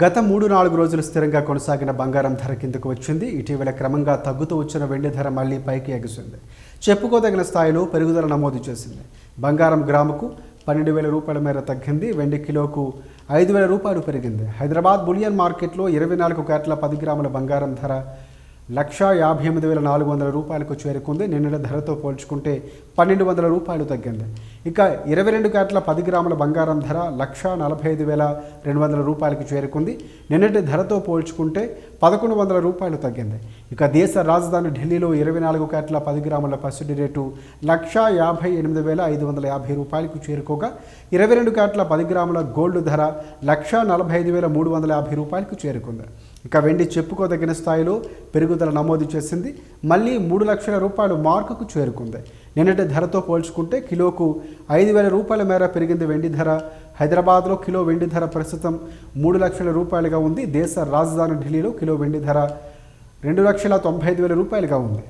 గత 3-4 రోజులు స్థిరంగా కొనసాగిన బంగారం ధర కిందకు వచ్చింది. ఇటీవల క్రమంగా తగ్గుతూ వచ్చిన వెండి ధర మళ్లీ పైకి ఎగిసింది. చెప్పుకోదగిన స్థాయిలో పెరుగుదల నమోదు చేసింది. బంగారం గ్రాముకు 12,000 రూపాయల మేర తగ్గింది. వెండి కిలోకు 5,000 రూపాయలు పెరిగింది. హైదరాబాద్ బులియన్ మార్కెట్లో 24 క్యారెట్ల 10 గ్రాముల బంగారం ధర 1,58,400 రూపాయలకు చేరుకుంది. నిన్నటి ధరతో పోల్చుకుంటే 1,200 రూపాయలు తగ్గింది. ఇక 22 క్యారెట్ల 10 గ్రాముల బంగారం ధర 1,45,200 రూపాయలకు చేరుకుంది. నిన్నటి ధరతో పోల్చుకుంటే 1,100 రూపాయలు తగ్గింది. ఇక దేశ రాజధాని ఢిల్లీలో 24 క్యారెట్ల 10 గ్రాముల పసిడి రేటు 1,58,550 రూపాయలకు చేరుకోగా 22 క్యారెట్ల 10 గ్రాముల గోల్డ్ ధర 1,45,350 రూపాయలకు చేరుకుంది. ఇక వెండి చెప్పుకోదగిన స్థాయిలో పెరుగుదల నమోదు చేసింది. మళ్ళీ 3 లక్షల రూపాయలు మార్కుకు చేరుకుంది. నిన్నటి ధరతో పోల్చుకుంటే కిలోకు 5,000 రూపాయల మేర పెరిగింది వెండి ధర. హైదరాబాద్లో కిలో వెండి ధర ప్రస్తుతం 3 లక్షల రూపాయలుగా ఉంది. దేశ రాజధాని ఢిల్లీలో కిలో వెండి ధర 2,95,000 రూపాయలుగా ఉంది.